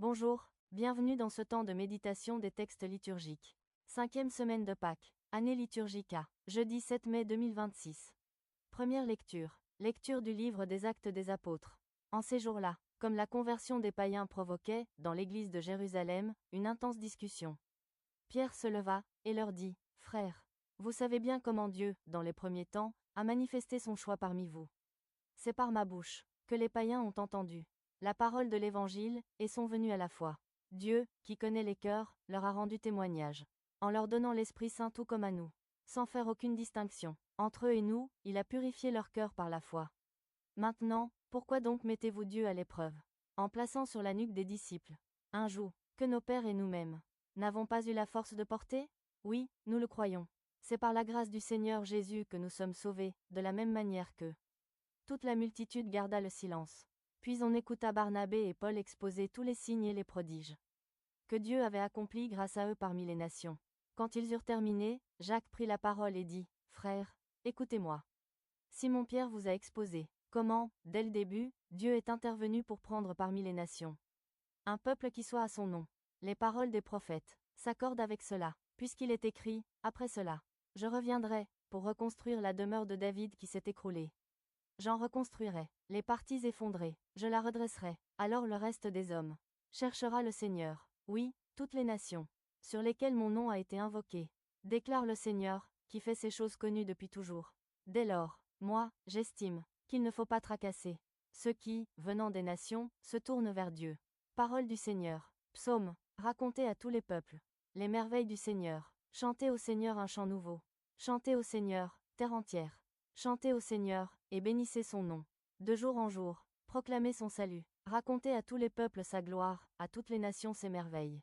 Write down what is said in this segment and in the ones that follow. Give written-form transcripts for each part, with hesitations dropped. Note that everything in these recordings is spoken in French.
Bonjour, bienvenue dans ce temps de méditation des textes liturgiques. 5e semaine de Pâques, année liturgique A, jeudi 7 mai 2026. Première lecture, lecture du livre des Actes des Apôtres. En ces jours-là, comme la conversion des païens provoquait, dans l'église de Jérusalem, une intense discussion. Pierre se leva, et leur dit, « Frères, vous savez bien comment Dieu, dans les premiers temps, a manifesté son choix parmi vous. C'est par ma bouche, que les païens ont entendu la parole de l'Évangile, et sont venus à la foi. Dieu, qui connaît les cœurs, leur a rendu témoignage. En leur donnant l'Esprit Saint tout comme à nous. Sans faire aucune distinction. Entre eux et nous, il a purifié leur cœur par la foi. Maintenant, pourquoi donc mettez-vous Dieu à l'épreuve? En plaçant sur la nuque des disciples un joug, que nos pères et nous-mêmes n'avons pas eu la force de porter? Oui, nous le croyons. C'est par la grâce du Seigneur Jésus que nous sommes sauvés, de la même manière que toute la multitude garda le silence. Puis on écouta Barnabé et Paul exposer tous les signes et les prodiges que Dieu avait accomplis grâce à eux parmi les nations. Quand ils eurent terminé, Jacques prit la parole et dit, « Frères, écoutez-moi. Simon-Pierre vous a exposé comment, dès le début, Dieu est intervenu pour prendre parmi les nations un peuple qui soit à son nom. Les paroles des prophètes s'accordent avec cela, puisqu'il est écrit, après cela, je reviendrai, pour reconstruire la demeure de David qui s'est écroulée. J'en reconstruirai les parties effondrées, je la redresserai, alors le reste des hommes cherchera le Seigneur, oui, toutes les nations, sur lesquelles mon nom a été invoqué, déclare le Seigneur, qui fait ces choses connues depuis toujours. Dès lors, moi, j'estime qu'il ne faut pas tracasser ceux qui, venant des nations, se tournent vers Dieu. Parole du Seigneur. Psaume, racontez à tous les peuples les merveilles du Seigneur. Chantez au Seigneur un chant nouveau. Chantez au Seigneur, terre entière. Chantez au Seigneur, et bénissez son nom. De jour en jour, proclamez son salut. Racontez à tous les peuples sa gloire, à toutes les nations ses merveilles.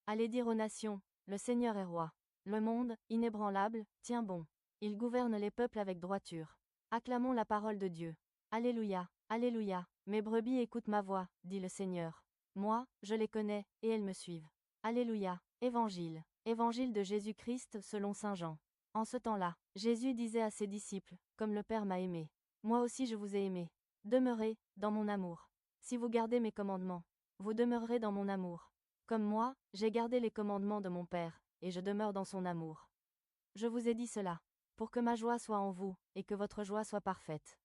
Allez dire aux nations, le Seigneur est roi. Le monde, inébranlable, tient bon. Il gouverne les peuples avec droiture. Acclamons la parole de Dieu. Alléluia, Alléluia, mes brebis écoutent ma voix, dit le Seigneur. Moi, je les connais, et elles me suivent. Alléluia, Évangile. Évangile de Jésus-Christ selon saint Jean. En ce temps-là, Jésus disait à ses disciples, « Comme le Père m'a aimé, moi aussi je vous ai aimé. Demeurez, dans mon amour. Si vous gardez mes commandements, vous demeurerez dans mon amour. Comme moi, j'ai gardé les commandements de mon Père, et je demeure dans son amour. Je vous ai dit cela, pour que ma joie soit en vous, et que votre joie soit parfaite. »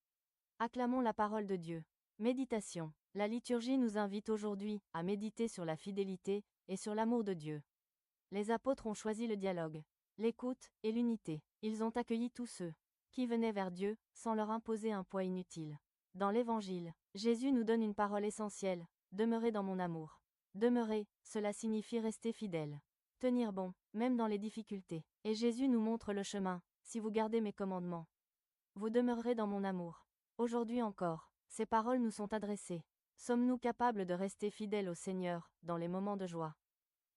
Acclamons la parole de Dieu. Méditation. La liturgie nous invite aujourd'hui à méditer sur la fidélité et sur l'amour de Dieu. Les apôtres ont choisi le dialogue, l'écoute et l'unité. Ils ont accueilli tous ceux qui venaient vers Dieu, sans leur imposer un poids inutile. Dans l'Évangile, Jésus nous donne une parole essentielle, « Demeurez dans mon amour ». Demeurer, cela signifie rester fidèle. Tenir bon, même dans les difficultés. Et Jésus nous montre le chemin, « Si vous gardez mes commandements, vous demeurerez dans mon amour ». Aujourd'hui encore, ces paroles nous sont adressées. Sommes-nous capables de rester fidèles au Seigneur, dans les moments de joie?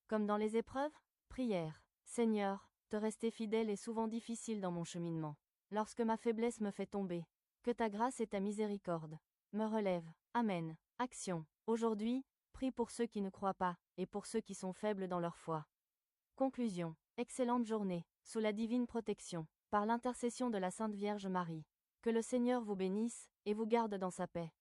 Comme dans les épreuves? Prière. Seigneur, te rester fidèle est souvent difficile dans mon cheminement. Lorsque ma faiblesse me fait tomber, que ta grâce et ta miséricorde me relèvent. Amen. Action. Aujourd'hui, prie pour ceux qui ne croient pas, et pour ceux qui sont faibles dans leur foi. Conclusion. Excellente journée, sous la divine protection, par l'intercession de la Sainte Vierge Marie. Que le Seigneur vous bénisse, et vous garde dans sa paix.